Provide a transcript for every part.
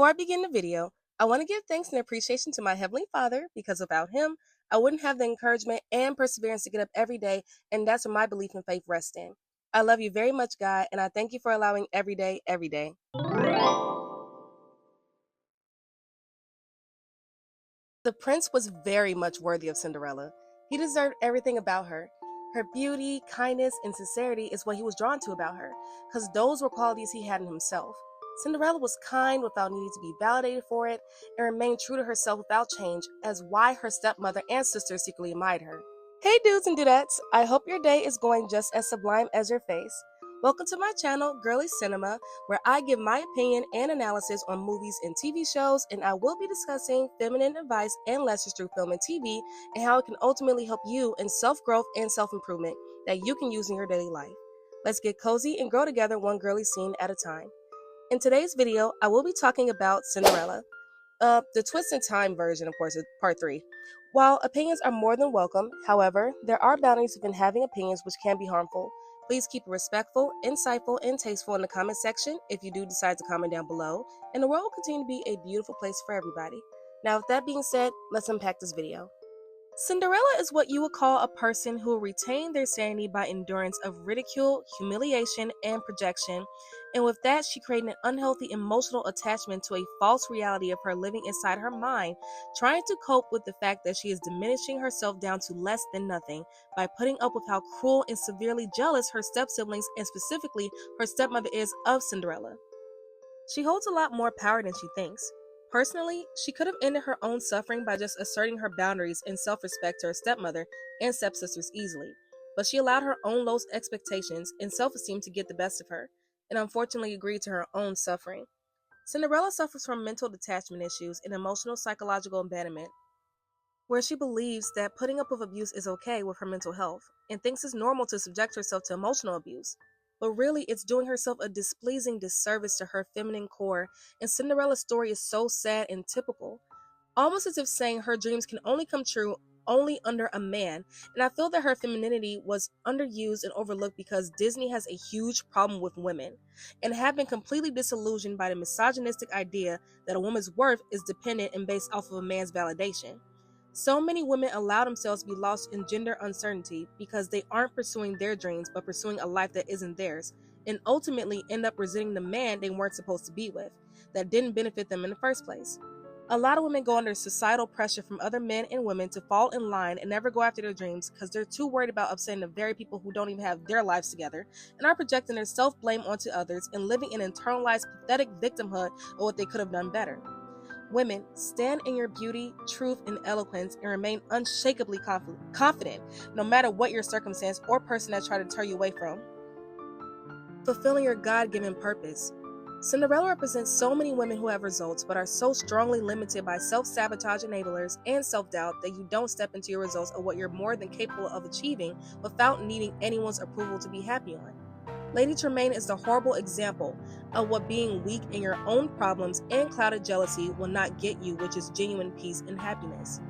Before I begin the video, I want to give thanks and appreciation to my Heavenly Father because without Him, I wouldn't have the encouragement and perseverance to get up every day, and that's where my belief and faith rest in. I love you very much, God, and I thank you for allowing every day, every day. The prince was very much worthy of Cinderella. He deserved everything about her. Her beauty, kindness, and sincerity is what he was drawn to about her, because those were qualities he had in himself. Cinderella was kind without needing to be validated for it, and remained true to herself without change, as why her stepmother and sisters secretly admired her. Hey dudes and dudettes, I hope your day is going just as sublime as your face. Welcome to my channel, Girly Cinema, where I give my opinion and analysis on movies and TV shows, and I will be discussing feminine advice and lessons through film and TV, and how it can ultimately help you in self-growth and self-improvement that you can use in your daily life. Let's get cozy and grow together one girly scene at a time. In today's video, I will be talking about Cinderella. The twist in time version, of course, is part 3. While opinions are more than welcome, however, there are boundaries within having opinions which can be harmful. Please keep it respectful, insightful, and tasteful in the comment section if you do decide to comment down below, and the world will continue to be a beautiful place for everybody. Now, with that being said, let's unpack this video. Cinderella is what you would call a person who will retain their sanity by endurance of ridicule, humiliation, and projection, and with that she created an unhealthy emotional attachment to a false reality of her living inside her mind, trying to cope with the fact that she is diminishing herself down to less than nothing by putting up with how cruel and severely jealous her step-siblings and specifically her stepmother is of Cinderella. She holds a lot more power than she thinks. Personally, she could have ended her own suffering by just asserting her boundaries and self-respect to her stepmother and stepsisters easily, but she allowed her own low expectations and self-esteem to get the best of her, and unfortunately agreed to her own suffering. Cinderella suffers from mental detachment issues and emotional psychological abandonment, where she believes that putting up with abuse is okay with her mental health, and thinks it's normal to subject herself to emotional abuse. But really, it's doing herself a displeasing disservice to her feminine core, and Cinderella's story is so sad and typical, almost as if saying her dreams can only come true only under a man, and I feel that her femininity was underused and overlooked because Disney has a huge problem with women, and have been completely disillusioned by the misogynistic idea that a woman's worth is dependent and based off of a man's validation. So many women allow themselves to be lost in gender uncertainty because they aren't pursuing their dreams but pursuing a life that isn't theirs, and ultimately end up resenting the man they weren't supposed to be with, that didn't benefit them in the first place. A lot of women go under societal pressure from other men and women to fall in line and never go after their dreams because they're too worried about upsetting the very people who don't even have their lives together, and are projecting their self-blame onto others and living in internalized pathetic victimhood of what they could have done better. Women, stand in your beauty, truth, and eloquence and remain unshakably confident, no matter what your circumstance or person has tried to turn you away from. Fulfilling your God-given purpose. Cinderella represents so many women who have results but are so strongly limited by self-sabotage enablers and self-doubt that you don't step into your results of what you're more than capable of achieving without needing anyone's approval to be happy on. Lady Tremaine is the horrible example of what being weak in your own problems and clouded jealousy will not get you, which is genuine peace and happiness.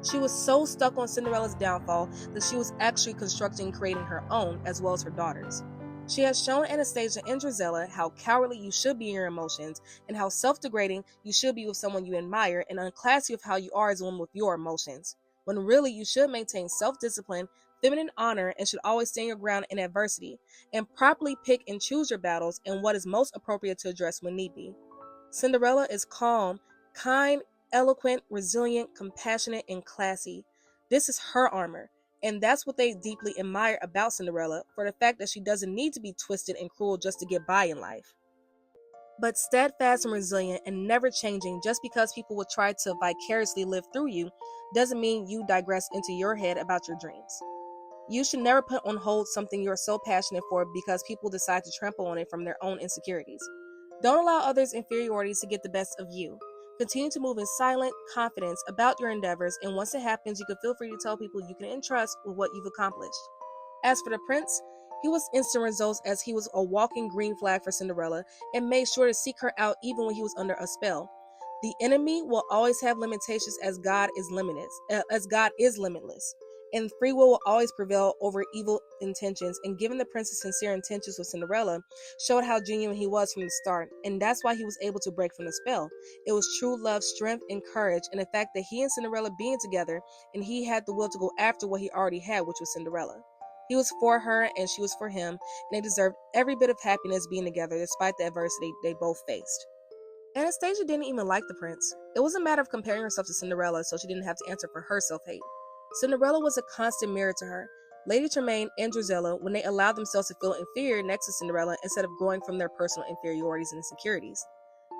She was so stuck on Cinderella's downfall that she was actually constructing and creating her own as well as her daughters. She has shown Anastasia and Drizella how cowardly you should be in your emotions and how self-degrading you should be with someone you admire, and unclassy of how you are as a woman with your emotions, when really you should maintain self-discipline, feminine honor, and should always stand your ground in adversity, and properly pick and choose your battles and what is most appropriate to address when need be. Cinderella is calm, kind, eloquent, resilient, compassionate, and classy. This is her armor, and that's what they deeply admire about Cinderella, for the fact that she doesn't need to be twisted and cruel just to get by in life, but steadfast and resilient and never changing. Just because people will try to vicariously live through you doesn't mean you digress into your head about your dreams. You should never put on hold something you're so passionate for because people decide to trample on it from their own insecurities. Don't allow others' inferiorities to get the best of you. Continue to move in silent confidence about your endeavors, and once it happens, you can feel free to tell people you can entrust with what you've accomplished. As for the prince, he was instant results as he was a walking green flag for Cinderella and made sure to seek her out even when he was under a spell. The enemy will always have limitations as God is limitless. and free will always prevail over evil intentions, and given the prince's sincere intentions with Cinderella showed how genuine he was from the start, and that's why he was able to break from the spell. It was true love, strength, and courage, and the fact that he and Cinderella being together, and he had the will to go after what he already had, which was Cinderella. He was for her, and she was for him, and they deserved every bit of happiness being together despite the adversity they both faced. Anastasia didn't even like the prince. It was a matter of comparing herself to Cinderella so she didn't have to answer for her self-hate. Cinderella was a constant mirror to her. Lady Tremaine and Drizella, when they allowed themselves to feel inferior next to Cinderella instead of growing from their personal inferiorities and insecurities.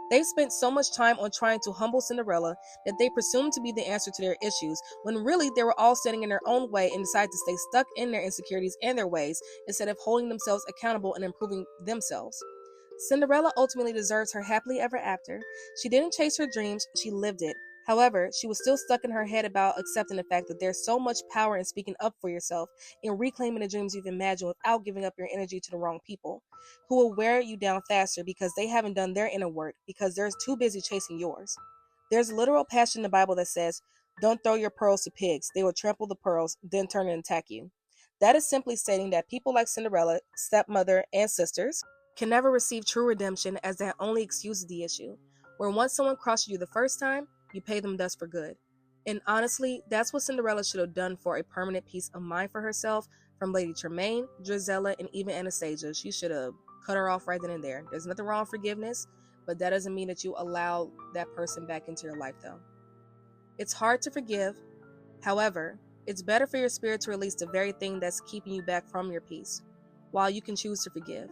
They've spent so much time on trying to humble Cinderella that they presumed to be the answer to their issues, when really they were all standing in their own way and decided to stay stuck in their insecurities and their ways instead of holding themselves accountable and improving themselves. Cinderella ultimately deserves her happily ever after. She didn't chase her dreams, she lived it. However, she was still stuck in her head about accepting the fact that there's so much power in speaking up for yourself and reclaiming the dreams you've imagined without giving up your energy to the wrong people, who will wear you down faster because they haven't done their inner work because they're too busy chasing yours. There's a literal passage in the Bible that says, "Don't throw your pearls to pigs. They will trample the pearls, then turn and attack you." That is simply stating that people like Cinderella, stepmother, and sisters can never receive true redemption, as that only excuses the issue. Where once someone crosses you the first time, you pay them thus for good. And honestly, that's what Cinderella should have done for a permanent peace of mind for herself from Lady Tremaine, Drizella, and even Anastasia. She should have cut her off right then and there. There's nothing wrong with forgiveness, but that doesn't mean that you allow that person back into your life though. It's hard to forgive. However, it's better for your spirit to release the very thing that's keeping you back from your peace, while you can choose to forgive.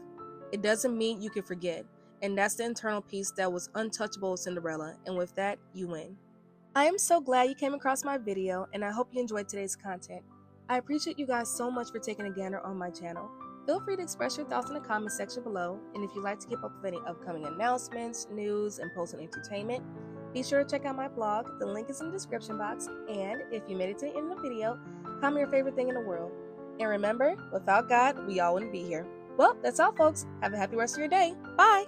It doesn't mean you can forget, and that's the internal peace that was untouchable with Cinderella, and with that, you win. I am so glad you came across my video, and I hope you enjoyed today's content. I appreciate you guys so much for taking a gander on my channel. Feel free to express your thoughts in the comment section below, and if you'd like to keep up with any upcoming announcements, news, and posts on entertainment, be sure to check out my blog. The link is in the description box, and if you made it to the end of the video, comment your favorite thing in the world. And remember, without God, we all wouldn't be here. Well, that's all, folks. Have a happy rest of your day. Bye!